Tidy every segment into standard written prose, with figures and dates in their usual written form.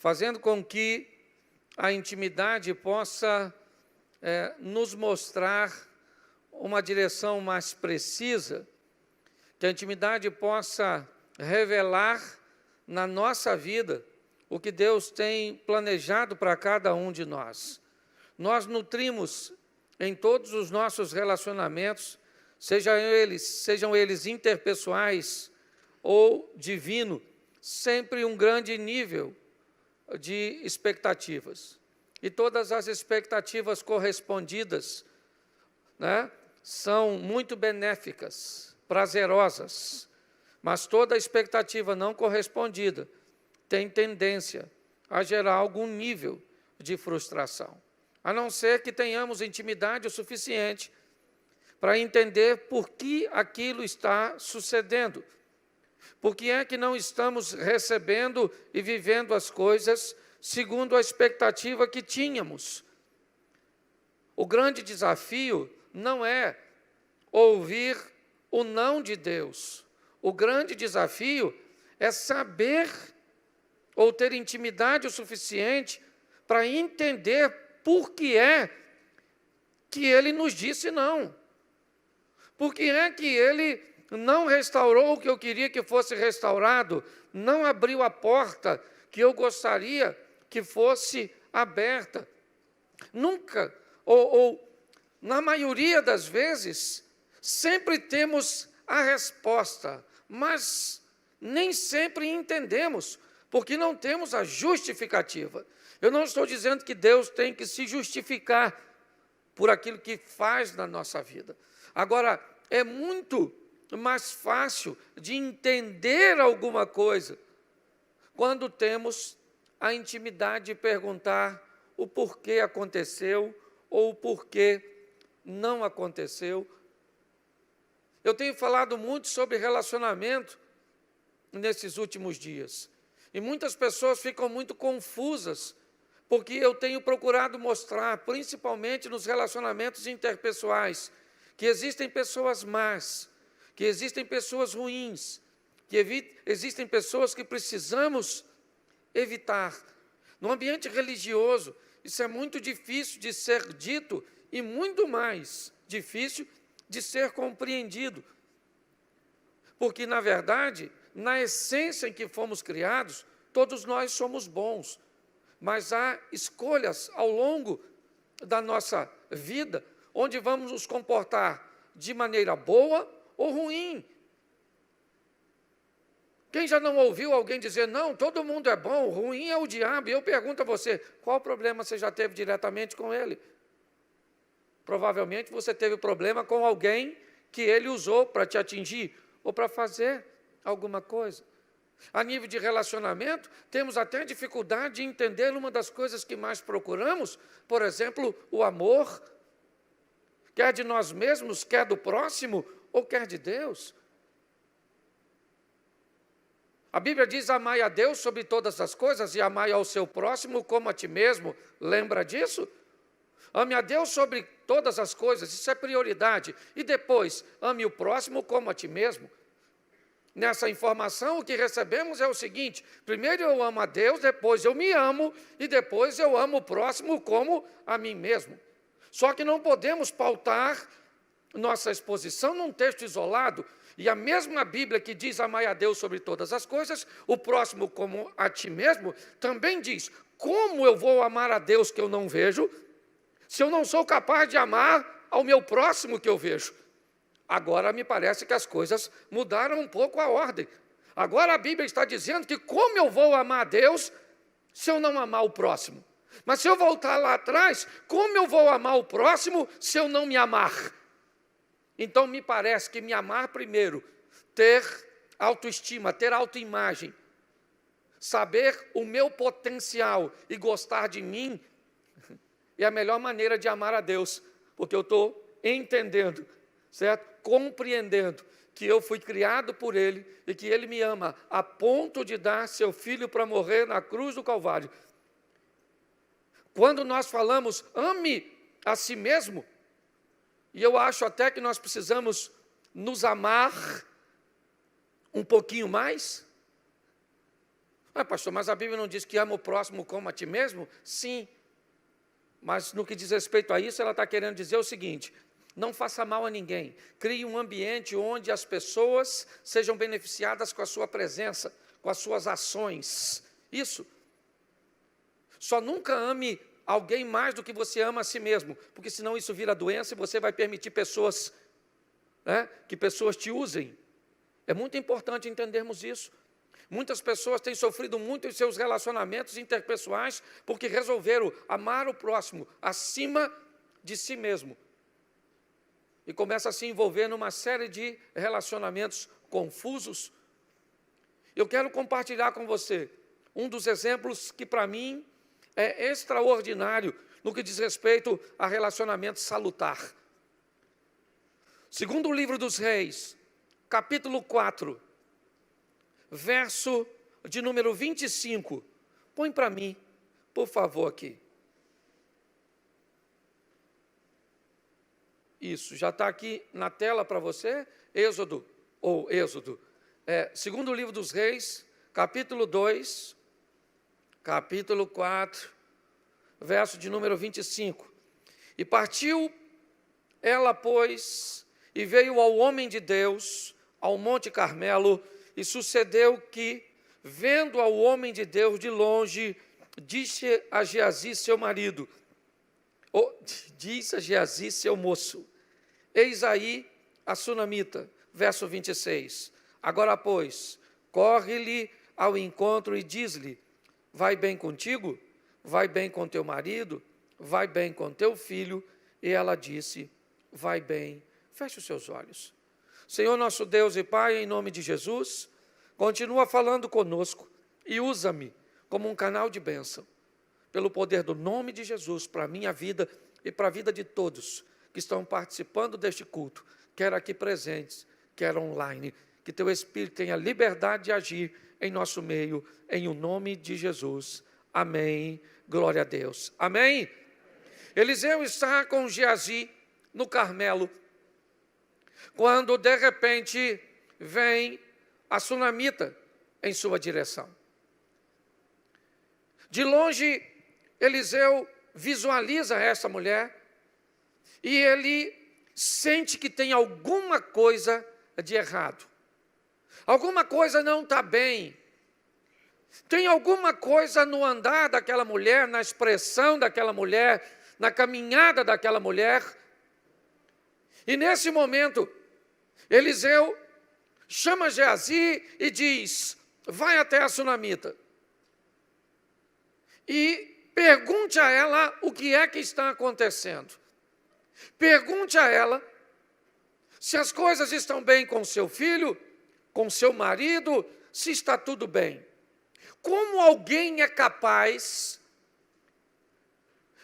fazendo com que a intimidade possa nos mostrar uma direção mais precisa, que a intimidade possa revelar na nossa vida o que Deus tem planejado para cada um de nós. Nós nutrimos em todos os nossos relacionamentos, sejam eles interpessoais ou divino, sempre um grande nível de expectativas. E todas as expectativas correspondidas, né, são muito benéficas, prazerosas, mas toda expectativa não correspondida tem tendência a gerar algum nível de frustração, a não ser que tenhamos intimidade o suficiente para entender por que aquilo está sucedendo, por que é que não estamos recebendo e vivendo as coisas segundo a expectativa que tínhamos. O grande desafio não é ouvir o não de Deus. O grande desafio é saber ou ter intimidade o suficiente para entender por que é que Ele nos disse não. Por que é que Ele não restaurou o que eu queria que fosse restaurado, não abriu a porta que eu gostaria que fosse aberta. Nunca, ou na maioria das vezes, sempre temos a resposta, mas nem sempre entendemos, porque não temos a justificativa. Eu não estou dizendo que Deus tem que se justificar por aquilo que faz na nossa vida. Agora, é muito mais fácil de entender alguma coisa quando temos a intimidade de perguntar o porquê aconteceu ou o porquê não aconteceu. Eu tenho falado muito sobre relacionamento nesses últimos dias, e muitas pessoas ficam muito confusas, porque eu tenho procurado mostrar, principalmente nos relacionamentos interpessoais, que existem pessoas más, que existem pessoas ruins, que existem pessoas que precisamos evitar. No ambiente religioso, isso é muito difícil de ser dito e muito mais difícil de ser compreendido. Porque, na verdade, na essência em que fomos criados, todos nós somos bons, mas há escolhas ao longo da nossa vida onde vamos nos comportar de maneira boa ou ruim. Quem já não ouviu alguém dizer, não, todo mundo é bom, ruim é o diabo? E eu pergunto a você, qual problema você já teve diretamente com ele? Provavelmente você teve problema com alguém que ele usou para te atingir ou para fazer alguma coisa. A nível de relacionamento, temos até dificuldade de entender uma das coisas que mais procuramos, por exemplo, o amor, quer de nós mesmos, quer do próximo, ou quer de Deus. A Bíblia diz, amai a Deus sobre todas as coisas e amai ao seu próximo como a ti mesmo. Lembra disso? Ame a Deus sobre todas as coisas, isso é prioridade. E depois, ame o próximo como a ti mesmo. Nessa informação, o que recebemos é o seguinte, primeiro eu amo a Deus, depois eu me amo, e depois eu amo o próximo como a mim mesmo. Só que não podemos pautar nossa exposição num texto isolado, e a mesma Bíblia que diz amai a Deus sobre todas as coisas, o próximo como a ti mesmo, também diz, como eu vou amar a Deus que eu não vejo, se eu não sou capaz de amar ao meu próximo que eu vejo? Agora me parece que as coisas mudaram um pouco a ordem. Agora a Bíblia está dizendo que como eu vou amar a Deus se eu não amar o próximo? Mas se eu voltar lá atrás, como eu vou amar o próximo se eu não me amar? Então me parece que me amar primeiro, ter autoestima, ter autoimagem, saber o meu potencial e gostar de mim, é a melhor maneira de amar a Deus, porque eu estou entendendo, certo? Compreendendo que eu fui criado por Ele e que Ele me ama a ponto de dar seu Filho para morrer na cruz do Calvário. Quando nós falamos, ame a si mesmo, e eu acho até que nós precisamos nos amar um pouquinho mais. Ah, pastor, mas a Bíblia não diz que ama o próximo como a ti mesmo? Sim, mas no que diz respeito a isso, ela está querendo dizer o seguinte: não faça mal a ninguém, crie um ambiente onde as pessoas sejam beneficiadas com a sua presença, com as suas ações. Isso. Só nunca ame alguém mais do que você ama a si mesmo, porque senão isso vira doença e você vai permitir que pessoas te usem. É muito importante entendermos isso. Muitas pessoas têm sofrido muito em seus relacionamentos interpessoais porque resolveram amar o próximo acima de si mesmo. E começa a se envolver numa série de relacionamentos confusos. Eu quero compartilhar com você um dos exemplos que para mim é extraordinário no que diz respeito a relacionamento salutar. Segundo o livro dos Reis, capítulo 4, verso de número 25. Põe para mim, por favor, aqui. Isso, já está aqui na tela para você, Êxodo. Segundo o livro dos Reis, capítulo 2, capítulo 4, verso de número 25. E partiu ela, pois, e veio ao homem de Deus, ao Monte Carmelo, e sucedeu que, vendo ao homem de Deus de longe, disse a Geazi, seu marido, disse a Geazi, seu moço, eis aí a sunamita, verso 26. Agora, pois, corre-lhe ao encontro e diz-lhe, vai bem contigo? Vai bem com teu marido? Vai bem com teu filho? E ela disse, vai bem. Feche os seus olhos. Senhor nosso Deus e Pai, em nome de Jesus, continua falando conosco e usa-me como um canal de bênção, pelo poder do nome de Jesus, para a minha vida e para a vida de todos que estão participando deste culto, quer aqui presentes, quer online, que teu Espírito tenha liberdade de agir em nosso meio, em o nome de Jesus. Amém. Glória a Deus. Amém. Eliseu está com Geazi no Carmelo, quando de repente vem a sunamita em sua direção. De longe, Eliseu visualiza essa mulher e ele sente que tem alguma coisa de errado. Alguma coisa não está bem. Tem alguma coisa no andar daquela mulher, na expressão daquela mulher, na caminhada daquela mulher. E nesse momento, Eliseu chama Geazi e diz, vai até a sunamita e pergunte a ela o que é que está acontecendo. Pergunte a ela se as coisas estão bem com seu filho, com seu marido, se está tudo bem. Como alguém é capaz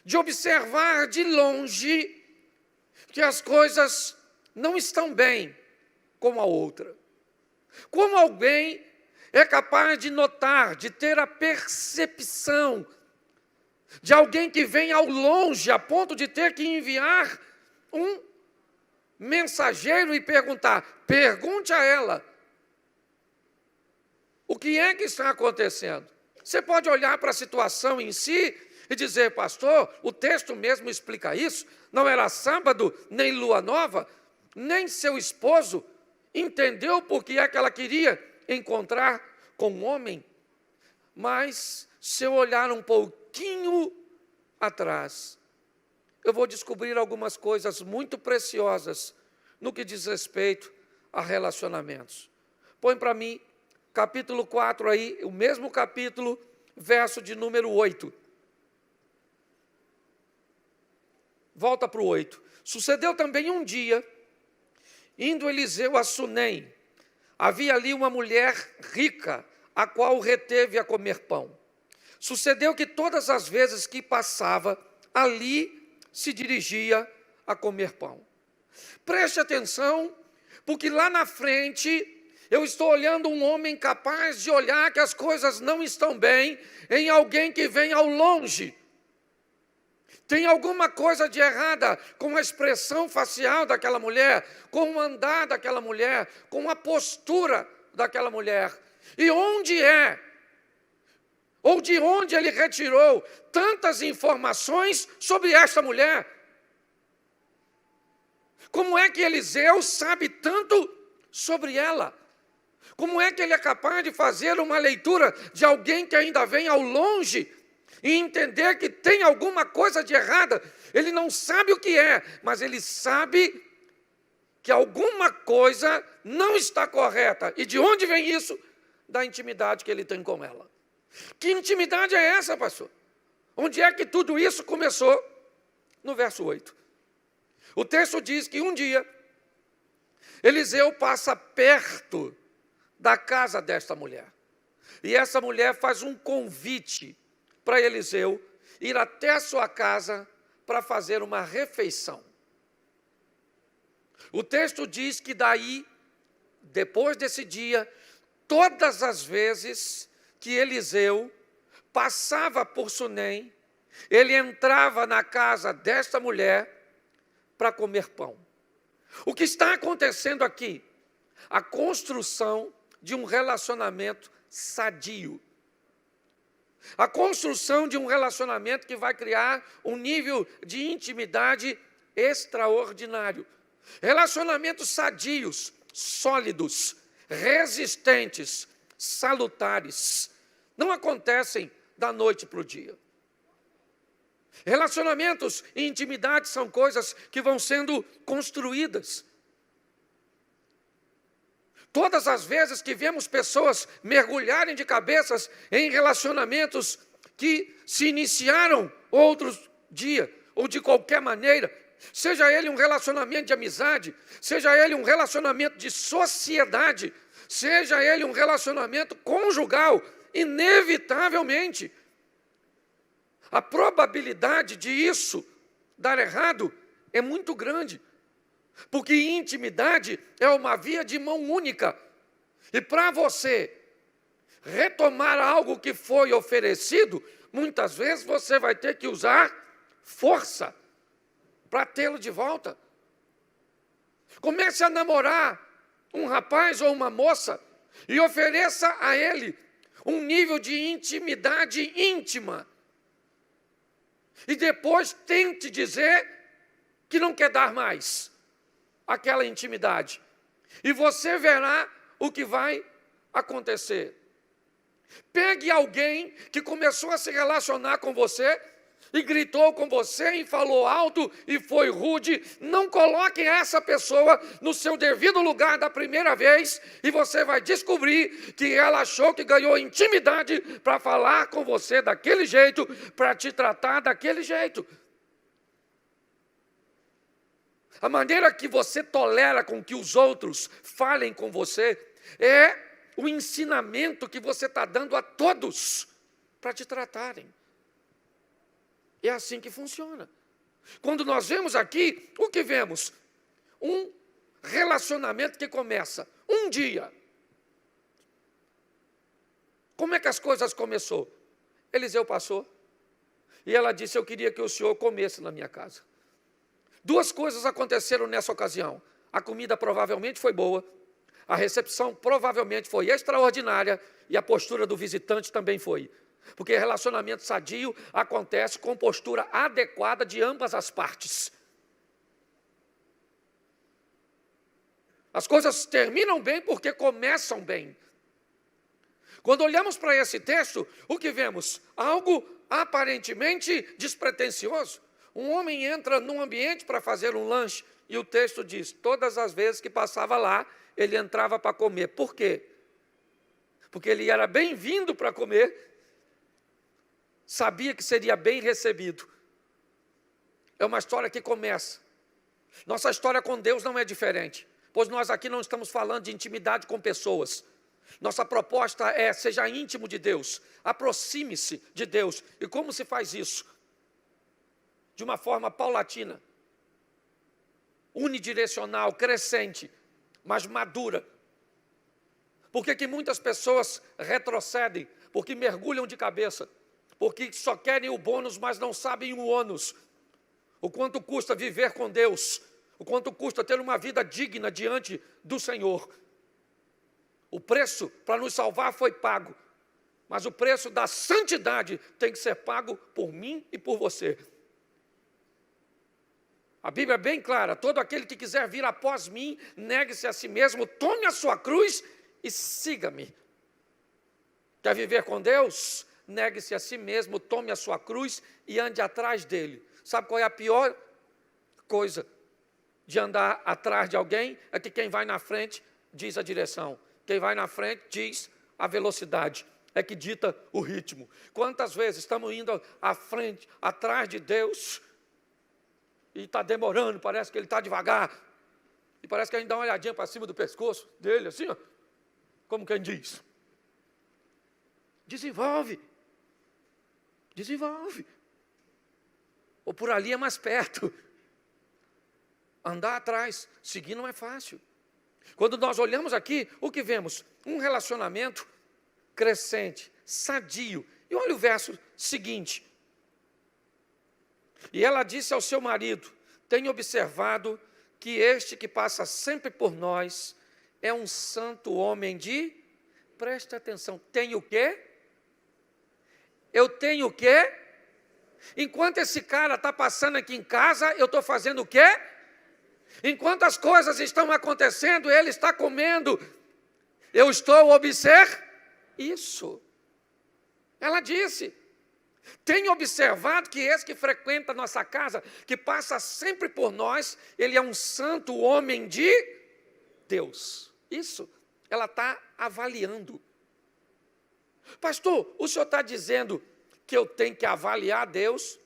de observar de longe que as coisas não estão bem com a outra? Como alguém é capaz de notar, de ter a percepção de alguém que vem ao longe, a ponto de ter que enviar um mensageiro e perguntar, pergunte a ela, o que é que está acontecendo? Você pode olhar para a situação em si e dizer, pastor, o texto mesmo explica isso, não era sábado, nem lua nova, nem seu esposo entendeu por que é que ela queria encontrar com um homem. Mas, se eu olhar um pouquinho atrás, eu vou descobrir algumas coisas muito preciosas no que diz respeito a relacionamentos. Põe para mim, capítulo 4 aí, o mesmo capítulo, verso de número 8. Volta para o 8. Sucedeu também um dia, indo Eliseu a Sunem, havia ali uma mulher rica, a qual reteve a comer pão. Sucedeu que todas as vezes que passava, ali se dirigia a comer pão. Preste atenção, porque lá na frente, eu estou olhando um homem capaz de olhar que as coisas não estão bem em alguém que vem ao longe. Tem alguma coisa de errada com a expressão facial daquela mulher, com o andar daquela mulher, com a postura daquela mulher. E onde é Ou de onde ele retirou tantas informações sobre esta mulher? Como é que Eliseu sabe tanto sobre ela? Como é que ele é capaz de fazer uma leitura de alguém que ainda vem ao longe e entender que tem alguma coisa de errada? Ele não sabe o que é, mas ele sabe que alguma coisa não está correta. E de onde vem isso? Da intimidade que ele tem com ela. Que intimidade é essa, pastor? Onde é que tudo isso começou? No verso 8. O texto diz que um dia, Eliseu passa perto da casa desta mulher. E essa mulher faz um convite para Eliseu ir até a sua casa para fazer uma refeição. O texto diz que daí, depois desse dia, todas as vezes que Eliseu passava por Sunem, ele entrava na casa desta mulher para comer pão. O que está acontecendo aqui? A construção de um relacionamento sadio. A construção de um relacionamento que vai criar um nível de intimidade extraordinário. Relacionamentos sadios, sólidos, resistentes, salutares, não acontecem da noite para o dia. Relacionamentos e intimidade são coisas que vão sendo construídas. Todas as vezes que vemos pessoas mergulharem de cabeças em relacionamentos que se iniciaram outro dia, ou de qualquer maneira, seja ele um relacionamento de amizade, seja ele um relacionamento de sociedade, seja ele um relacionamento conjugal, inevitavelmente, a probabilidade de isso dar errado é muito grande. Porque intimidade é uma via de mão única. E para você retomar algo que foi oferecido, muitas vezes você vai ter que usar força para tê-lo de volta. Comece a namorar um rapaz ou uma moça e ofereça a ele um nível de intimidade íntima. E depois tente dizer que não quer dar mais aquela intimidade. E você verá o que vai acontecer. Pegue alguém que começou a se relacionar com você e gritou com você e falou alto e foi rude. Não coloque essa pessoa no seu devido lugar da primeira vez e você vai descobrir que ela achou que ganhou intimidade para falar com você daquele jeito, para te tratar daquele jeito. A maneira que você tolera com que os outros falem com você é o ensinamento que você está dando a todos para te tratarem. É assim que funciona. Quando nós vemos aqui, o que vemos? Um relacionamento que começa um dia. Como é que as coisas começou? Eliseu passou e ela disse: eu queria que o senhor comesse na minha casa. Duas coisas aconteceram nessa ocasião. A comida provavelmente foi boa, a recepção provavelmente foi extraordinária e a postura do visitante também foi. Porque relacionamento sadio acontece com postura adequada de ambas as partes. As coisas terminam bem porque começam bem. Quando olhamos para esse texto, o que vemos? Algo aparentemente despretensioso. Um homem entra num ambiente para fazer um lanche e o texto diz, todas as vezes que passava lá, ele entrava para comer. Por quê? Porque ele era bem-vindo para comer, sabia que seria bem recebido. É uma história que começa. Nossa história com Deus não é diferente, pois nós aqui não estamos falando de intimidade com pessoas. Nossa proposta é, seja íntimo de Deus, aproxime-se de Deus. E como se faz isso? De uma forma paulatina, unidirecional, crescente, mas madura. Por que muitas pessoas retrocedem? Porque mergulham de cabeça. Porque só querem o bônus, mas não sabem o ônus. O quanto custa viver com Deus. O quanto custa ter uma vida digna diante do Senhor. O preço para nos salvar foi pago. Mas o preço da santidade tem que ser pago por mim e por você. A Bíblia é bem clara: todo aquele que quiser vir após mim, negue-se a si mesmo, tome a sua cruz e siga-me. Quer viver com Deus? Negue-se a si mesmo, tome a sua cruz e ande atrás dele. Sabe qual é a pior coisa de andar atrás de alguém? É que quem vai na frente diz a direção. Quem vai na frente diz a velocidade. É que dita o ritmo. Quantas vezes estamos indo à frente, atrás de Deus, e está demorando, parece que ele está devagar, e parece que a gente dá uma olhadinha para cima do pescoço dele, assim, ó, como quem diz. Desenvolve. Desenvolve. Ou por ali é mais perto. Andar atrás, seguir não é fácil. Quando nós olhamos aqui, o que vemos? Um relacionamento crescente, sadio. E olha o verso seguinte. E ela disse ao seu marido: tenho observado que este que passa sempre por nós é um santo homem de... Presta atenção, tem o quê? Eu tenho o quê? Enquanto esse cara está passando aqui em casa, eu estou fazendo o quê? Enquanto as coisas estão acontecendo, ele está comendo, eu estou observando isso. Ela disse: tenho observado que esse que frequenta a nossa casa, que passa sempre por nós, ele é um santo homem de Deus. Isso, ela está avaliando. Pastor, o senhor está dizendo que eu tenho que avaliar Deus?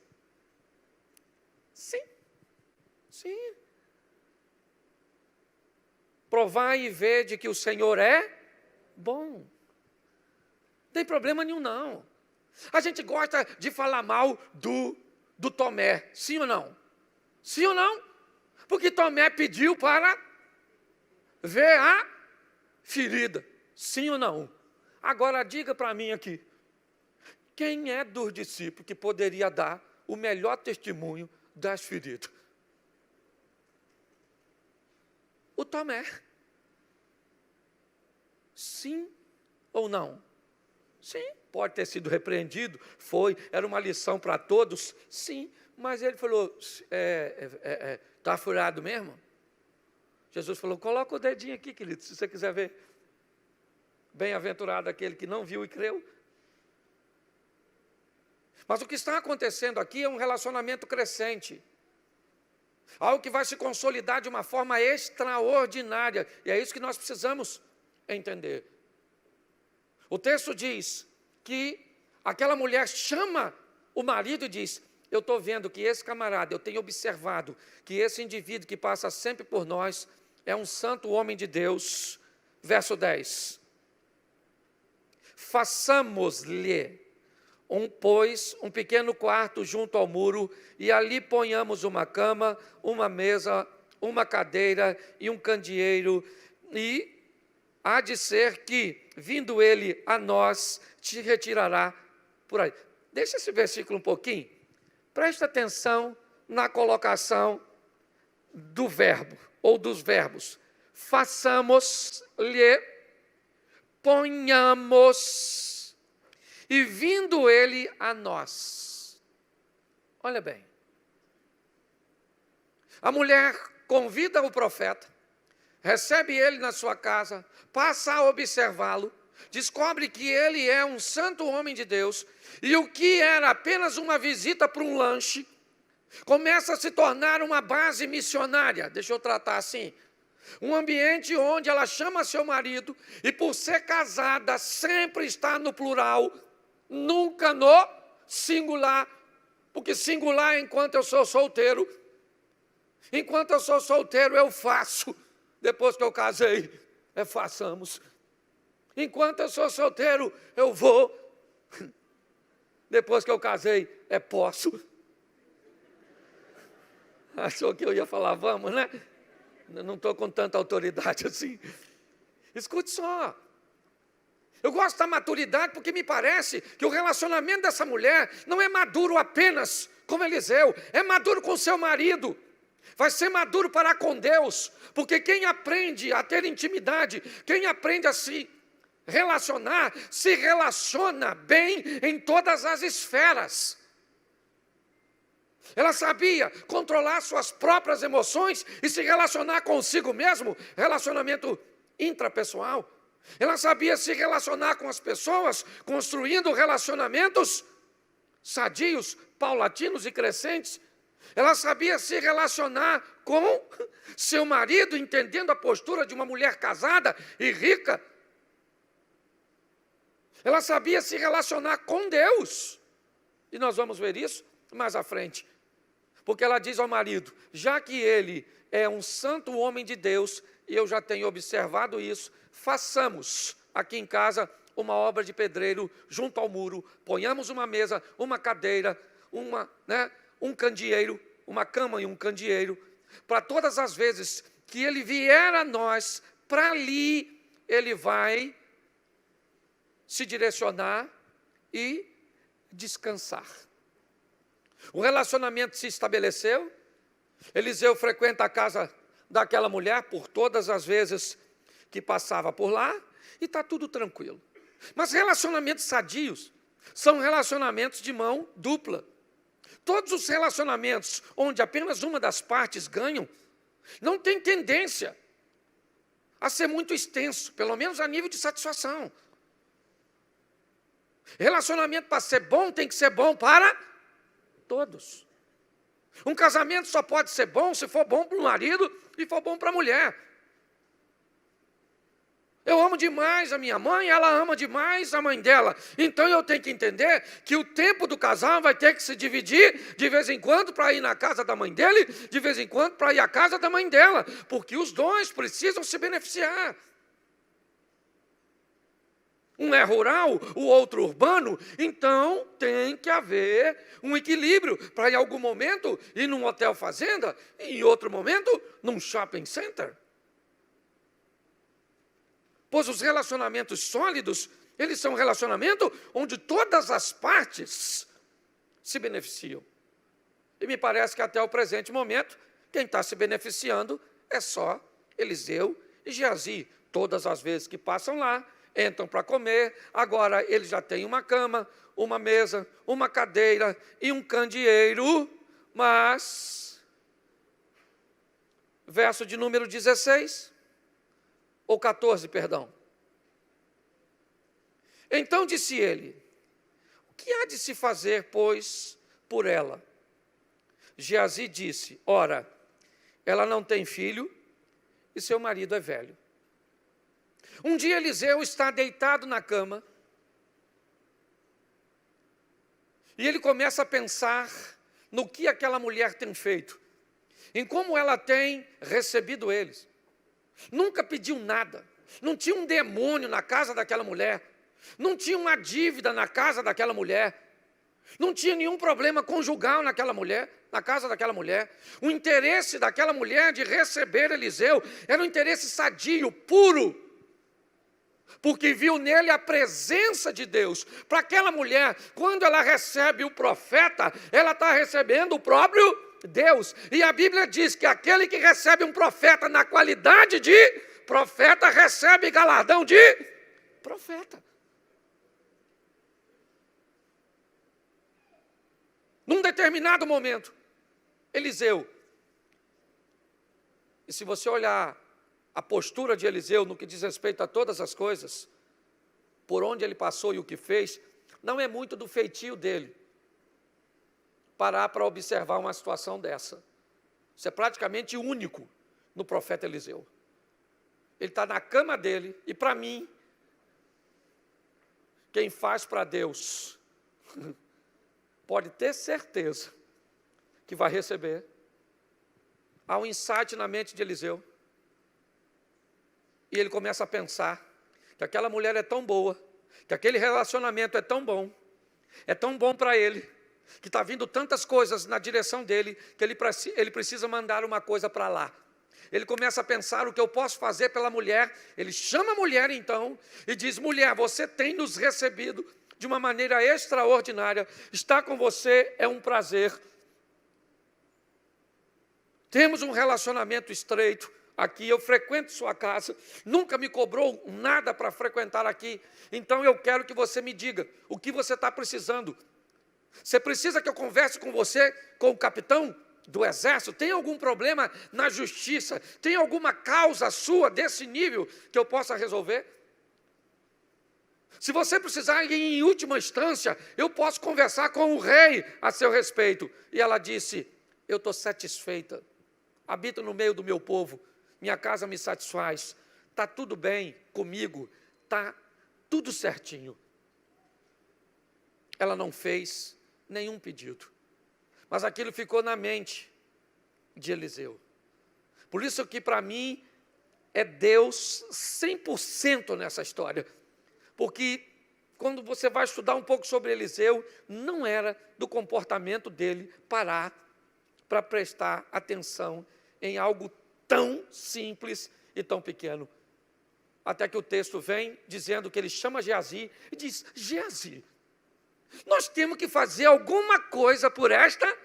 Sim, sim. Provai e vede que o Senhor é bom. Não tem problema nenhum, não. A gente gosta de falar mal do Tomé, sim ou não? Sim ou não? Porque Tomé pediu para ver a ferida, sim ou não? Agora diga para mim aqui, quem é dos discípulos que poderia dar o melhor testemunho das feridas? O Tomé. Sim ou não? Sim, pode ter sido repreendido, era uma lição para todos, sim, mas ele falou, está furado mesmo? Jesus falou, coloca o dedinho aqui, querido, se você quiser ver. Bem-aventurado aquele que não viu e creu. Mas o que está acontecendo aqui é um relacionamento crescente. Algo que vai se consolidar de uma forma extraordinária. E é isso que nós precisamos entender. O texto diz que aquela mulher chama o marido e diz, eu estou vendo que esse camarada, eu tenho observado que esse indivíduo que passa sempre por nós é um santo homem de Deus. Verso 10. Façamos-lhe um pequeno quarto junto ao muro, e ali ponhamos uma cama, uma mesa, uma cadeira e um candeeiro, e há de ser que, vindo ele a nós, te retirará por aí. Deixa esse versículo um pouquinho. Presta atenção na colocação do verbo, ou dos verbos. Façamos-lhe, ponhamos, e vindo ele a nós. Olha bem. A mulher convida o profeta, recebe ele na sua casa, passa a observá-lo, descobre que ele é um santo homem de Deus, e o que era apenas uma visita para um lanche, começa a se tornar uma base missionária, deixa eu tratar assim, um ambiente onde ela chama seu marido, e por ser casada, sempre está no plural, nunca no singular, porque singular é enquanto eu sou solteiro, enquanto eu sou solteiro eu faço, depois que eu casei, façamos. Enquanto eu sou solteiro, eu vou. Depois que eu casei, posso. Achou que eu ia falar, vamos, né? Não estou com tanta autoridade assim. Escute só. Eu gosto da maturidade porque me parece que o relacionamento dessa mulher não é maduro apenas como Eliseu, é maduro com seu marido. Vai ser maduro para com Deus, porque quem aprende a ter intimidade, quem aprende a se relacionar, se relaciona bem em todas as esferas. Ela sabia controlar suas próprias emoções e se relacionar consigo mesmo, relacionamento intrapessoal. Ela sabia se relacionar com as pessoas, construindo relacionamentos sadios, paulatinos e crescentes. Ela sabia se relacionar com seu marido, entendendo a postura de uma mulher casada e rica. Ela sabia se relacionar com Deus. E nós vamos ver isso mais à frente. Porque ela diz ao marido, já que ele é um santo homem de Deus, e eu já tenho observado isso, façamos aqui em casa uma obra de pedreiro junto ao muro, ponhamos uma mesa, uma cadeira, um candeeiro, uma cama e um candeeiro, para todas as vezes que ele vier a nós, para ali ele vai se direcionar e descansar. O relacionamento se estabeleceu. Eliseu frequenta a casa daquela mulher por todas as vezes que passava por lá, e está tudo tranquilo. Mas relacionamentos sadios são relacionamentos de mão dupla. Todos os relacionamentos onde apenas uma das partes ganham, não tem tendência a ser muito extenso, pelo menos a nível de satisfação. Relacionamento, para ser bom, tem que ser bom para todos. Um casamento só pode ser bom se for bom para o marido e for bom para a mulher. Eu amo demais a minha mãe, ela ama demais a mãe dela. Então eu tenho que entender que o tempo do casal vai ter que se dividir de vez em quando para ir na casa da mãe dele, de vez em quando para ir à casa da mãe dela, porque os dois precisam se beneficiar. Um é rural, o outro urbano, então tem que haver um equilíbrio para em algum momento ir num hotel fazenda e em outro momento num shopping center. Pois os relacionamentos sólidos, eles são relacionamentos onde todas as partes se beneficiam. E me parece que até o presente momento, quem está se beneficiando é só Eliseu e Geazi. Todas as vezes que passam lá, entram para comer, agora eles já têm uma cama, uma mesa, uma cadeira e um candeeiro, mas, verso de número 16, ou 14, perdão. Então disse ele, o que há de se fazer, pois, por ela? Geazi disse, ora, ela não tem filho e seu marido é velho. Um dia Eliseu está deitado na cama e ele começa a pensar no que aquela mulher tem feito, em como ela tem recebido eles. Nunca pediu nada, não tinha um demônio na casa daquela mulher, não tinha uma dívida na casa daquela mulher, não tinha nenhum problema conjugal naquela mulher, na casa daquela mulher. O interesse daquela mulher de receber Eliseu era um interesse sadio, puro, porque viu nele a presença de Deus. Para aquela mulher, quando ela recebe o profeta, ela está recebendo o próprio Deus. E a Bíblia diz que aquele que recebe um profeta na qualidade de profeta, recebe galardão de profeta. Num determinado momento, Eliseu, e se você olhar a postura de Eliseu no que diz respeito a todas as coisas, por onde ele passou e o que fez, não é muito do feitio dele parar para observar uma situação dessa. Isso é praticamente único no profeta Eliseu. Ele está na cama dele, e para mim, quem faz para Deus, pode ter certeza que vai receber. Há um insight na mente de Eliseu. E ele começa a pensar que aquela mulher é tão boa, que aquele relacionamento é tão bom para ele, que está vindo tantas coisas na direção dele, que ele precisa mandar uma coisa para lá. Ele começa a pensar o que eu posso fazer pela mulher. Ele chama a mulher então e diz, mulher, você tem nos recebido de uma maneira extraordinária, estar com você é um prazer. Temos um relacionamento estreito, aqui, eu frequento sua casa, nunca me cobrou nada para frequentar aqui, então eu quero que você me diga o que você está precisando. Você precisa que eu converse com você, com o capitão do exército? Tem algum problema na justiça? Tem alguma causa sua desse nível que eu possa resolver? Se você precisar ir em última instância, eu posso conversar com o rei a seu respeito. E ela disse: eu estou satisfeita, habito no meio do meu povo, minha casa me satisfaz, está tudo bem comigo, está tudo certinho. Ela não fez nenhum pedido, mas aquilo ficou na mente de Eliseu. Por isso que para mim é Deus 100% nessa história, porque quando você vai estudar um pouco sobre Eliseu, não era do comportamento dele parar para prestar atenção em algo tão simples e tão pequeno. Até que o texto vem dizendo que ele chama Geazi e diz: Geazi, nós temos que fazer alguma coisa por esta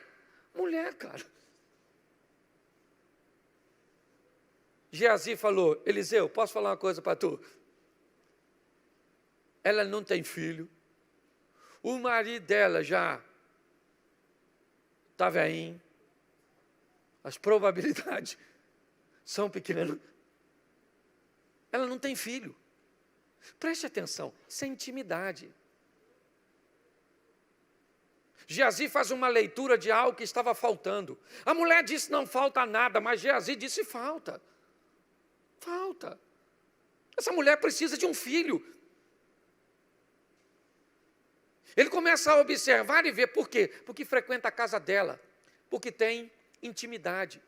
mulher, cara. Geazi falou: Eliseu, posso falar uma coisa para tu? Ela não tem filho, o marido dela já está velhinho, as probabilidades são pequenas. Ela não tem filho. Preste atenção, isso é intimidade. Geazi faz uma leitura de algo que estava faltando. A mulher disse: não falta nada, mas Geazi disse: falta. Falta. Essa mulher precisa de um filho. Ele começa a observar e ver por quê? Porque frequenta a casa dela, porque tem intimidade,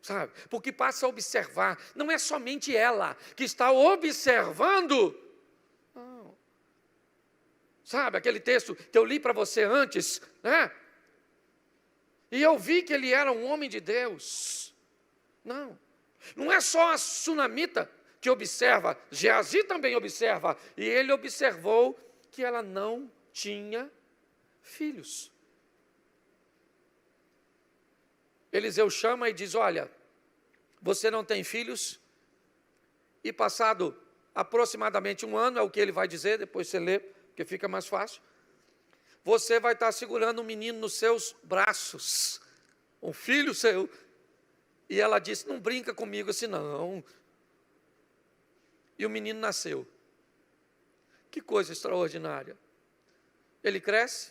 sabe? Porque passa a observar. Não é somente ela que está observando. Não. Sabe aquele texto que eu li para você antes, né? E eu vi que ele era um homem de Deus. Não é só a sunamita que observa, Geazi também observa. E ele observou que ela não tinha filhos. Eliseu chama e diz: olha, você não tem filhos? E passado aproximadamente 1 ano, é o que ele vai dizer, depois você lê, porque fica mais fácil, você vai estar segurando um menino nos seus braços, um filho seu. E ela disse: não brinca comigo assim não. E o menino nasceu. Que coisa extraordinária. Ele cresce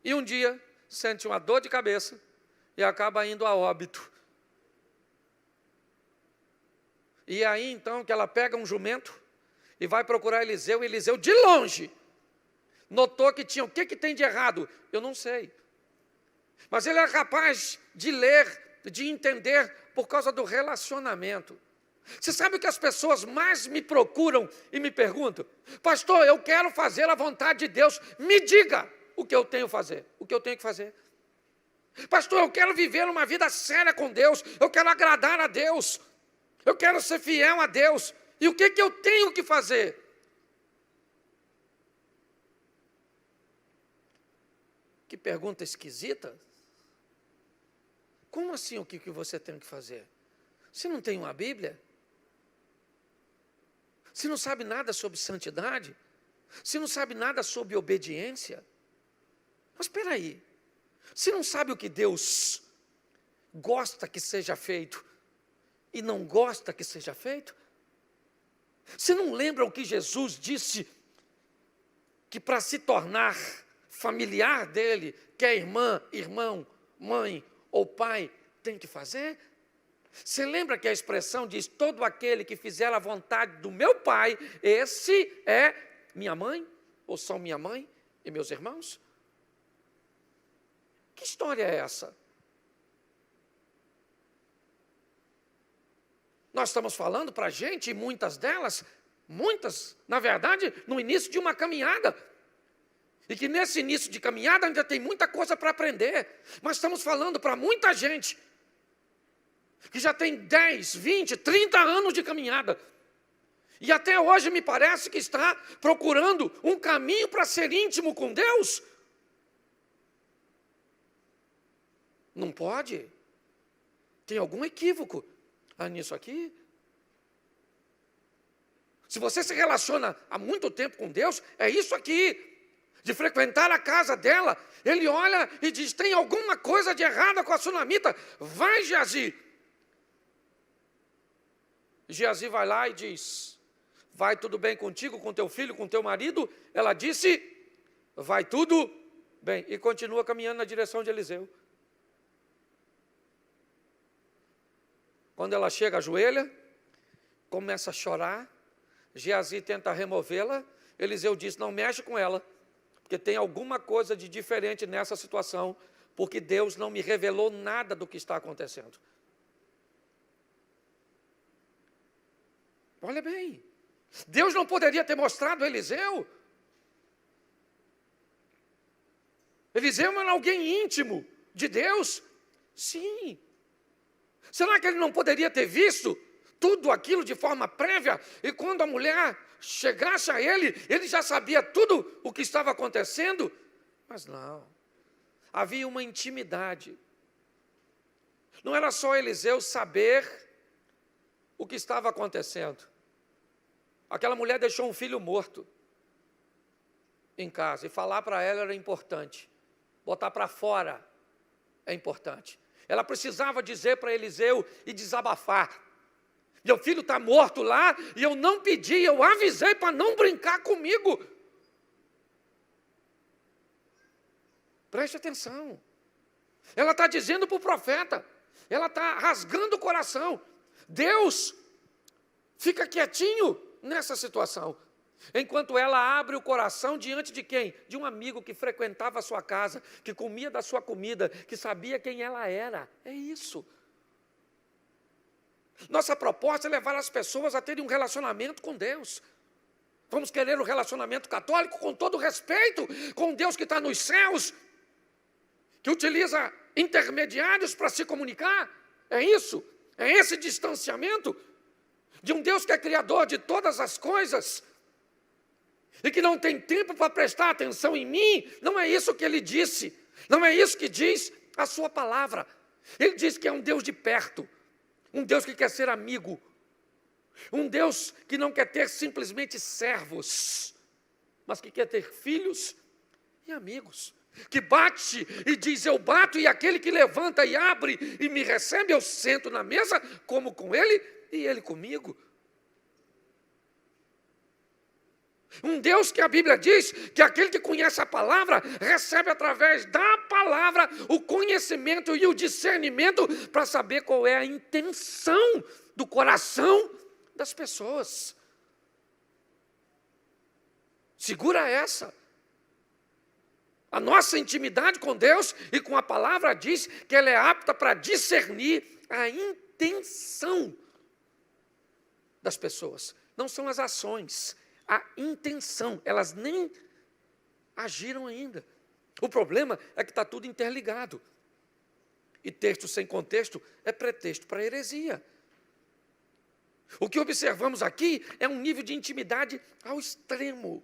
e um dia sente uma dor de cabeça e acaba indo a óbito. E aí então que ela pega um jumento e vai procurar Eliseu, e Eliseu de longe notou que tinha, o que tem de errado? Eu não sei. Mas ele é capaz de ler, de entender por causa do relacionamento. Você sabe o que as pessoas mais me procuram e me perguntam? Pastor, eu quero fazer a vontade de Deus, me diga o que eu tenho que fazer. O que eu tenho que fazer? Pastor, eu quero viver uma vida séria com Deus, eu quero agradar a Deus, eu quero ser fiel a Deus. E o que eu tenho que fazer? Que pergunta esquisita. Como assim o que você tem que fazer? Você não tem uma Bíblia? Você não sabe nada sobre santidade? Você não sabe nada sobre obediência? Mas espera aí, você não sabe o que Deus gosta que seja feito e não gosta que seja feito? Você não lembra o que Jesus disse? Que para se tornar familiar dele, quer irmã, irmão, mãe ou pai, tem que fazer? Você lembra que a expressão diz: todo aquele que fizer a vontade do meu pai, esse é minha mãe, ou são minha mãe e meus irmãos? Que história é essa? Nós estamos falando para a gente, e muitas, na verdade, no início de uma caminhada. E que nesse início de caminhada ainda tem muita coisa para aprender. Mas estamos falando para muita gente que já tem 10, 20, 30 anos de caminhada. E até hoje me parece que está procurando um caminho para ser íntimo com Deus. Não pode. Tem algum equívoco nisso aqui. Se você se relaciona há muito tempo com Deus, é isso aqui. De frequentar a casa dela, ele olha e diz, tem alguma coisa de errada com a sunamita? Vai, Geazi. Geazi vai lá e diz, vai tudo bem contigo, com teu filho, com teu marido? Ela disse, vai tudo bem. E continua caminhando na direção de Eliseu. Quando ela chega, ajoelha, começa a chorar. Geazi tenta removê-la. Eliseu diz, não mexe com ela, porque tem alguma coisa de diferente nessa situação, porque Deus não me revelou nada do que está acontecendo. Olha bem, Deus não poderia ter mostrado a Eliseu? Eliseu era alguém íntimo de Deus? Sim. Será que ele não poderia ter visto tudo aquilo de forma prévia? E quando a mulher chegasse a ele, ele já sabia tudo o que estava acontecendo? Mas não. Havia uma intimidade. Não era só Eliseu saber o que estava acontecendo. Aquela mulher deixou um filho morto em casa, e falar para ela era importante. Botar para fora é importante. Ela precisava dizer para Eliseu e desabafar. Meu filho está morto lá e eu não pedi, eu avisei para não brincar comigo. Preste atenção. Ela está dizendo para o profeta, ela está rasgando o coração. Deus fica quietinho nessa situação. Enquanto ela abre o coração diante de quem? De um amigo que frequentava a sua casa, que comia da sua comida, que sabia quem ela era. É isso. Nossa proposta é levar as pessoas a terem um relacionamento com Deus. Vamos querer um relacionamento católico com todo respeito, com Deus que está nos céus, que utiliza intermediários para se comunicar. É isso? É esse distanciamento de um Deus que é criador de todas as coisas e que não tem tempo para prestar atenção em mim? Não é isso que ele disse, não é isso que diz a sua palavra. Ele diz que é um Deus de perto, um Deus que quer ser amigo, um Deus que não quer ter simplesmente servos, mas que quer ter filhos e amigos, que bate e diz, eu bato, e aquele que levanta e abre e me recebe, eu sento na mesa, como com ele e ele comigo. Um Deus que a Bíblia diz que aquele que conhece a palavra recebe através da palavra o conhecimento e o discernimento para saber qual é a intenção do coração das pessoas. Segura essa. A nossa intimidade com Deus e com a palavra diz que ela é apta para discernir a intenção das pessoas. Não são as ações, a intenção. Elas nem agiram ainda. O problema é que está tudo interligado. E texto sem contexto é pretexto para heresia. O que observamos aqui é um nível de intimidade ao extremo.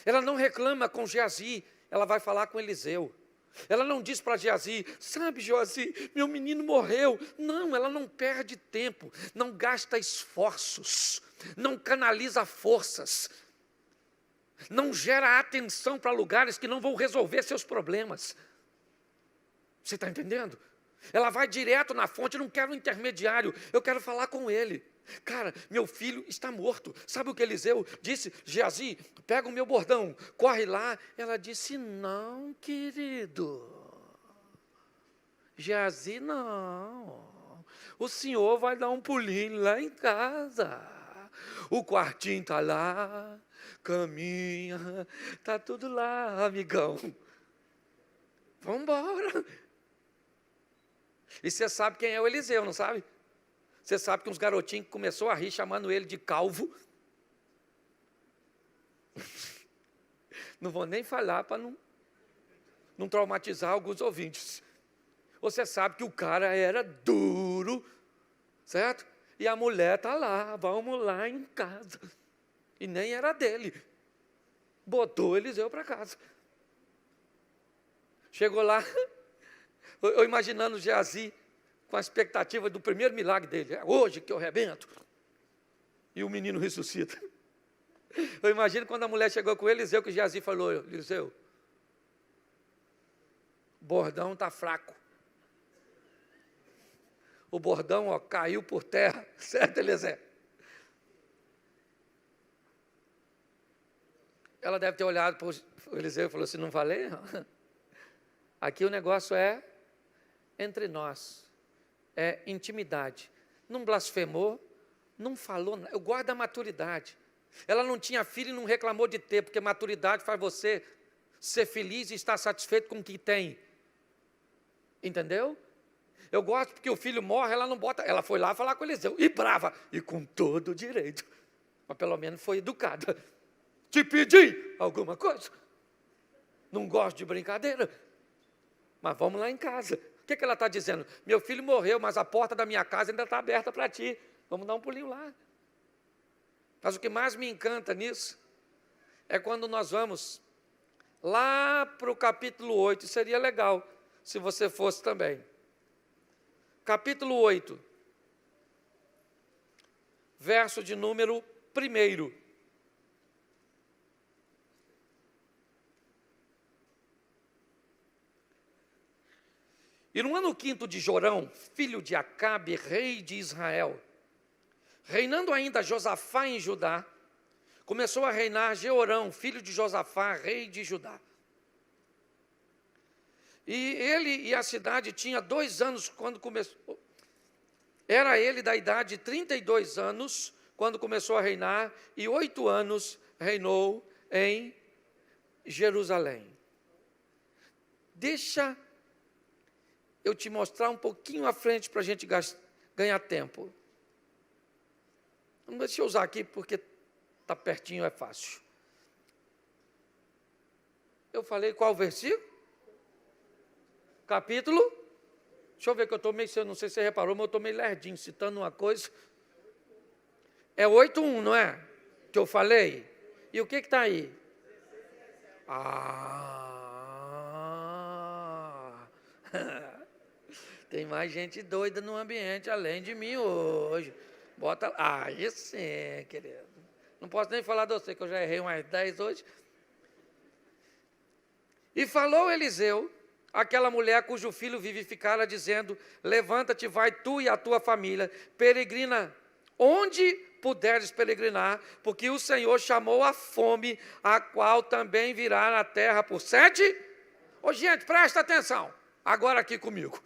Ela não reclama com Geazi, ela vai falar com Eliseu. Ela não diz para Geazi, sabe, Geazi, meu menino morreu. Não, ela não perde tempo, não gasta esforços, não canaliza forças, não gera atenção para lugares que não vão resolver seus problemas. Você está entendendo? Ela vai direto na fonte, não quero um intermediário, eu quero falar com ele. Cara, meu filho está morto. Sabe o que Eliseu disse? Geazi, pega o meu bordão, corre lá. Ela disse, não, querido. Geazi, não. O senhor vai dar um pulinho lá em casa. O quartinho está lá, caminha, está tudo lá, amigão. Vamos embora. E você sabe quem é o Eliseu, não sabe? Você sabe que uns garotinhos que começou a rir chamando ele de calvo. Não vou nem falar para não traumatizar alguns ouvintes. Você sabe que o cara era duro, certo? E a mulher está lá, vamos lá em casa. E nem era dele. Botou Eliseu para casa. Chegou lá, eu imaginando Geazi com a expectativa do primeiro milagre dele. É hoje que eu arrebento. E o menino ressuscita. Eu imagino quando a mulher chegou com Eliseu, que Geazi falou: Eliseu, o bordão está fraco. O bordão caiu por terra. Certo, Eliseu? Ela deve ter olhado para o Eliseu e falou assim: não falei? Aqui o negócio é entre nós. É intimidade. Não blasfemou, não falou nada. Eu guardo a maturidade. Ela não tinha filho e não reclamou de ter, porque maturidade faz você ser feliz e estar satisfeito com o que tem. Entendeu? Eu gosto porque o filho morre, ela não bota. Ela foi lá falar com Eliseu, e brava, e com todo o direito. Mas pelo menos foi educada. Te pedi alguma coisa? Não gosto de brincadeira. Mas vamos lá em casa. O que ela está dizendo? Meu filho morreu, mas a porta da minha casa ainda está aberta para ti. Vamos dar um pulinho lá. Mas o que mais me encanta nisso é quando nós vamos lá para o capítulo 8. Seria legal se você fosse também. Capítulo 8, verso de número 1. E no ano 5º de Jorão, filho de Acabe, rei de Israel, reinando ainda Josafá em Judá, começou a reinar Jeorão, filho de Josafá, rei de Judá. E ele e a cidade tinha 2 anos quando começou. Era ele da idade de 32 anos quando começou a reinar, e 8 anos reinou em Jerusalém. Deixa eu te mostrar um pouquinho à frente para a gente ganhar tempo. Deixa eu usar aqui porque está pertinho, é fácil. Eu falei qual versículo? Capítulo? Deixa eu ver que eu estou meio, não sei se você reparou, mas eu estou meio lerdinho, citando uma coisa. É 8:1, não é? Que eu falei? E o que está aí? Tem mais gente doida no ambiente além de mim hoje. Bota. Aí sim, querido. Não posso nem falar de você, que eu já errei umas 10 hoje. E falou Eliseu, aquela mulher cujo filho vivificara, dizendo: levanta-te, vai tu e a tua família, peregrina onde puderes peregrinar, porque o Senhor chamou a fome, a qual também virá na terra por 7. Gente, presta atenção, agora aqui comigo.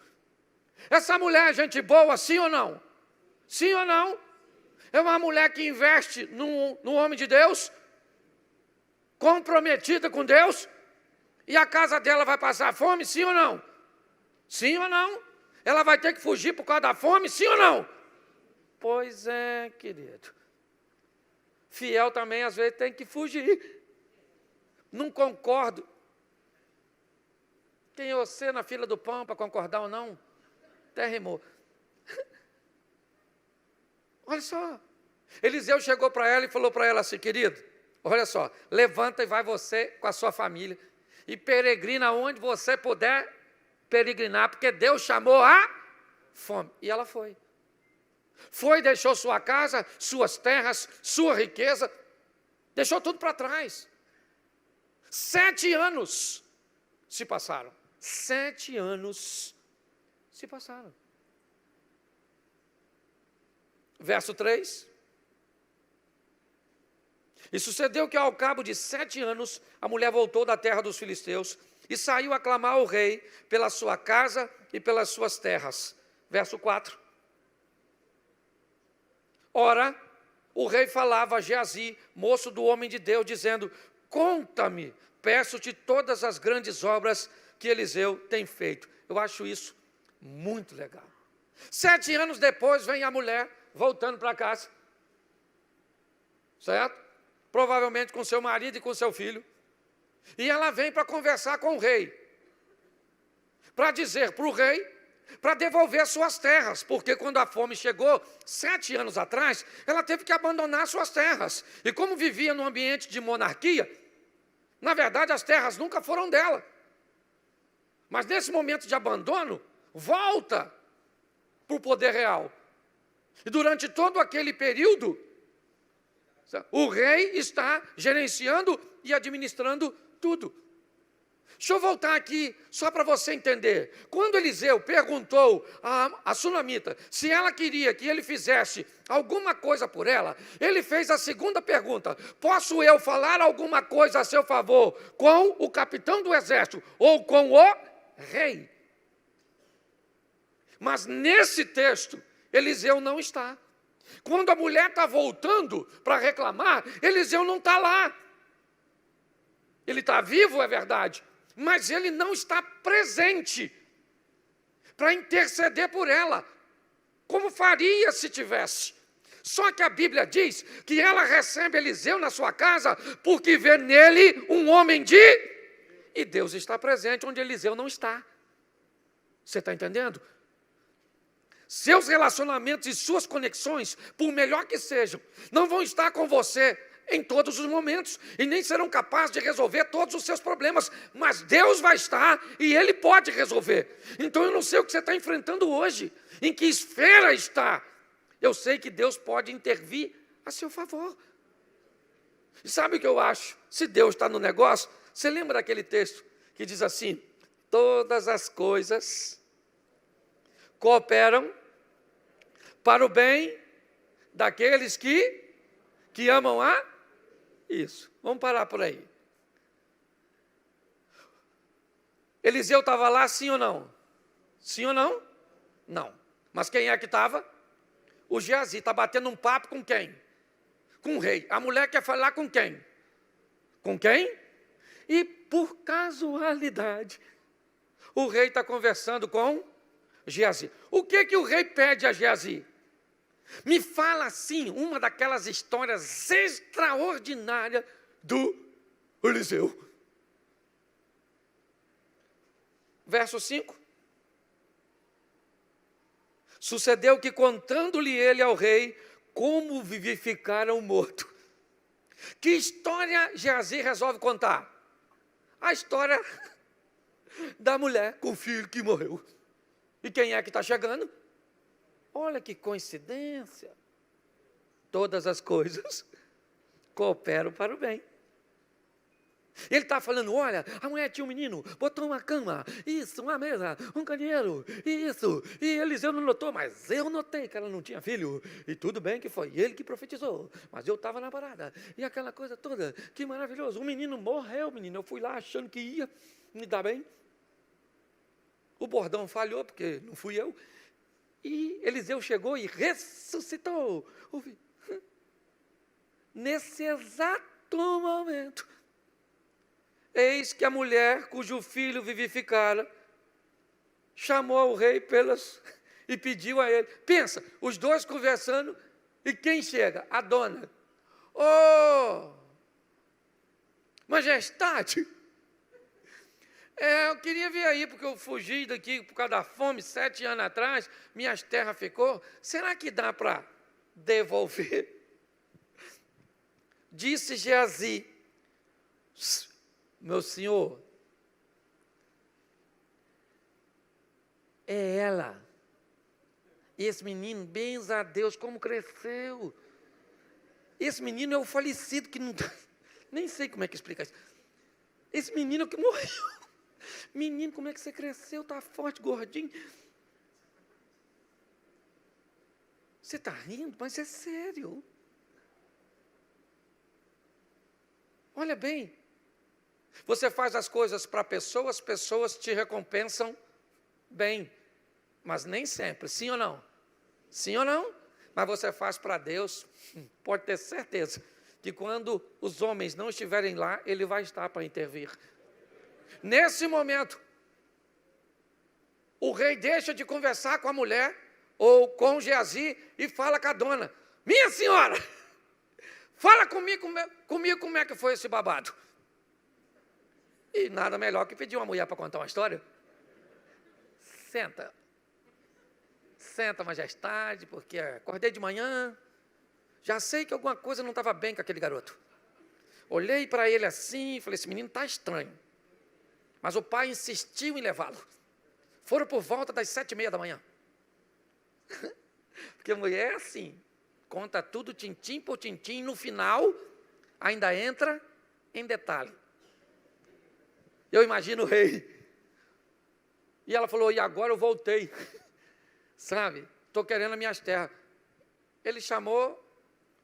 Essa mulher é gente boa, sim ou não? Sim ou não? É uma mulher que investe no homem de Deus, comprometida com Deus, e a casa dela vai passar fome, sim ou não? Sim ou não? Ela vai ter que fugir por causa da fome, sim ou não? Pois é, querido. Fiel também, às vezes, tem que fugir. Não concordo. Quem é você na fila do pão para concordar ou não? Até rimou. Olha só. Eliseu chegou para ela e falou para ela assim: querido, olha só, levanta e vai você com a sua família e peregrina onde você puder peregrinar, porque Deus chamou a fome. E ela foi. Foi, deixou sua casa, suas terras, sua riqueza, deixou tudo para trás. 7 anos se passaram. 7 anos se passaram. Verso 3. E sucedeu que ao cabo de 7 anos, a mulher voltou da terra dos filisteus e saiu a clamar ao rei pela sua casa e pelas suas terras. Verso 4. Ora, o rei falava a Geazi, moço do homem de Deus, dizendo: conta-me, peço-te todas as grandes obras que Eliseu tem feito. Eu acho isso muito legal. 7 anos depois vem a mulher voltando para casa, certo? Provavelmente com seu marido e com seu filho. E ela vem para conversar com o rei, para dizer para o rei, para devolver suas terras, porque quando a fome chegou, 7 anos atrás, ela teve que abandonar suas terras. E como vivia num ambiente de monarquia, na verdade as terras nunca foram dela. Mas nesse momento de abandono, volta para o poder real. E durante todo aquele período, o rei está gerenciando e administrando tudo. Deixa eu voltar aqui, só para você entender. Quando Eliseu perguntou a sunamita se ela queria que ele fizesse alguma coisa por ela, ele fez a segunda pergunta: posso eu falar alguma coisa a seu favor com o capitão do exército ou com o rei? Mas nesse texto, Eliseu não está. Quando a mulher está voltando para reclamar, Eliseu não está lá. Ele está vivo, é verdade, mas ele não está presente para interceder por ela, como faria se tivesse. Só que a Bíblia diz que ela recebe Eliseu na sua casa porque vê nele um homem de... E Deus está presente onde Eliseu não está. Você está entendendo? Seus relacionamentos e suas conexões, por melhor que sejam, não vão estar com você em todos os momentos, e nem serão capazes de resolver todos os seus problemas, mas Deus vai estar e Ele pode resolver. Então eu não sei o que você está enfrentando hoje, em que esfera está. Eu sei que Deus pode intervir a seu favor. E sabe o que eu acho? Se Deus está no negócio, você lembra daquele texto que diz assim: todas as coisas cooperam para o bem daqueles que amam a... Isso, vamos parar por aí. Eliseu estava lá, sim ou não? Sim ou não? Não. Mas quem é que estava? O Geazi. Está batendo um papo com quem? Com o rei. A mulher quer falar com quem? Com quem? E por casualidade, o rei está conversando com Geazi. O que o rei pede a Geazi? Me fala assim, uma daquelas histórias extraordinárias do Eliseu. Verso 5. Sucedeu que, contando-lhe ele ao rei como vivificaram o morto. Que história Geazi resolve contar? A história da mulher com o filho que morreu. E quem é que está chegando? Olha que coincidência. Todas as coisas cooperam para o bem. Ele está falando: olha, a mulher tinha um menino, botou uma cama, isso, uma mesa, um candeeiro, isso. E Eliseu não notou, mas eu notei que ela não tinha filho. E tudo bem que foi ele que profetizou, mas eu estava na parada. E aquela coisa toda, que maravilhoso. O menino morreu, menino. Eu fui lá achando que ia me dar bem. O bordão falhou, porque não fui eu. E Eliseu chegou e ressuscitou. Nesse exato momento, eis que a mulher cujo filho vivificara chamou o rei e pediu a ele. Pensa, os dois conversando, e quem chega? A dona. Oh, majestade, eu queria vir aí, porque eu fugi daqui por causa da fome, 7 anos atrás, minhas terras ficou. Será que dá para devolver? Disse Geazi: meu senhor, é ela. Esse menino, bens a Deus, como cresceu. Esse menino é o falecido que não... Nem sei como é que explica isso. Esse menino que morreu. Menino, como é que você cresceu? Está forte, gordinho. Você está rindo, mas é sério. Olha bem, você faz as coisas para pessoas, pessoas te recompensam bem, mas nem sempre, sim ou não? Sim ou não? Mas você faz para Deus, pode ter certeza que quando os homens não estiverem lá, Ele vai estar para intervir. Nesse momento, o rei deixa de conversar com a mulher ou com Geazi e fala com a dona: minha senhora, fala comigo como é que foi esse babado. E nada melhor que pedir uma mulher para contar uma história. Senta, majestade, porque acordei de manhã, já sei que alguma coisa não estava bem com aquele garoto. Olhei para ele assim e falei: esse menino está estranho. Mas o pai insistiu em levá-lo. Foram por volta das 7:30 da manhã. Porque mulher é assim, conta tudo tintim por tintim, no final ainda entra em detalhe. Eu imagino o rei. E ela falou, e agora eu voltei. Sabe, estou querendo as minhas terras. Ele chamou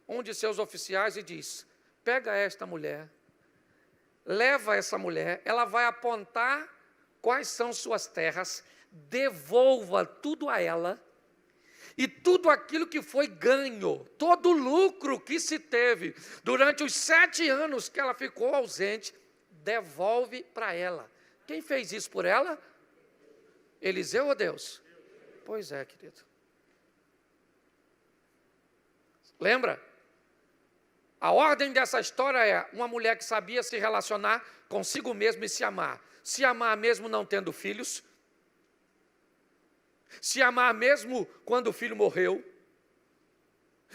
um de seus oficiais e disse, pega esta mulher, leva essa mulher, ela vai apontar quais são suas terras, devolva tudo a ela, e tudo aquilo que foi ganho, todo o lucro que se teve durante os 7 anos que ela ficou ausente, devolve para ela. Quem fez isso por ela? Eliseu ou Deus? Pois é, querido. Lembra? A ordem dessa história é uma mulher que sabia se relacionar consigo mesma e se amar. Se amar mesmo não tendo filhos. Se amar mesmo quando o filho morreu.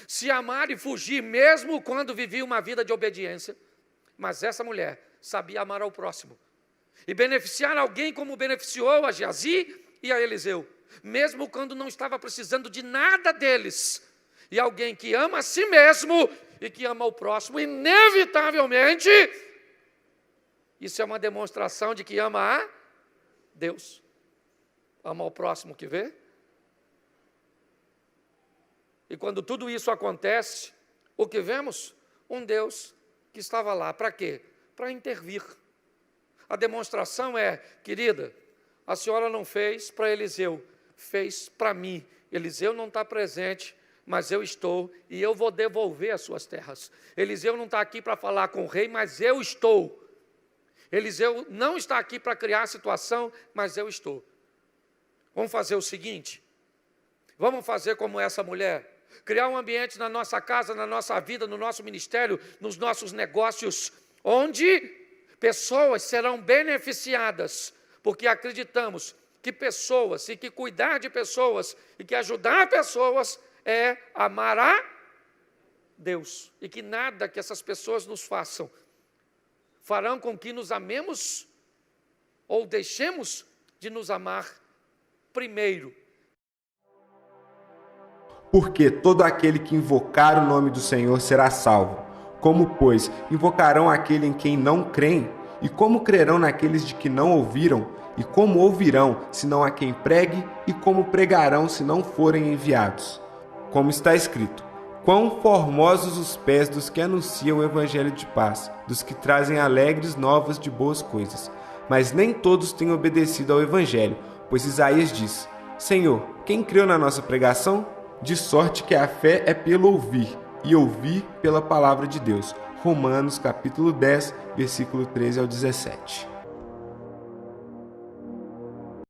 Se amar e fugir mesmo quando vivia uma vida de obediência. Mas essa mulher sabia amar ao próximo. E beneficiar alguém como beneficiou a Geazi e a Eliseu. Mesmo quando não estava precisando de nada deles. E alguém que ama a si mesmo e que ama o próximo, inevitavelmente, isso é uma demonstração de que ama a Deus. Ama o próximo que vê. E quando tudo isso acontece, o que vemos? Um Deus que estava lá. Para quê? Para intervir. A demonstração é, querida, a senhora não fez para Eliseu, fez para mim. Eliseu não está presente, mas eu estou, e eu vou devolver as suas terras. Eliseu não está aqui para falar com o rei, mas eu estou. Eliseu não está aqui para criar a situação, mas eu estou. Vamos fazer o seguinte, vamos fazer como essa mulher, criar um ambiente na nossa casa, na nossa vida, no nosso ministério, nos nossos negócios, onde pessoas serão beneficiadas, porque acreditamos que pessoas, e que cuidar de pessoas, e que ajudar pessoas, é amar a Deus. E que nada que essas pessoas nos façam farão com que nos amemos ou deixemos de nos amar primeiro. Porque todo aquele que invocar o nome do Senhor será salvo. Como, pois, invocarão aquele em quem não creem? E como crerão naqueles de que não ouviram? E como ouvirão, se não há quem pregue? E como pregarão, se não forem enviados? Como está escrito, quão formosos os pés dos que anunciam o evangelho de paz, dos que trazem alegres novas de boas coisas. Mas nem todos têm obedecido ao evangelho, pois Isaías diz, Senhor, quem creu na nossa pregação? De sorte que a fé é pelo ouvir, e ouvir pela palavra de Deus. Romanos capítulo 10, versículo 13 ao 17.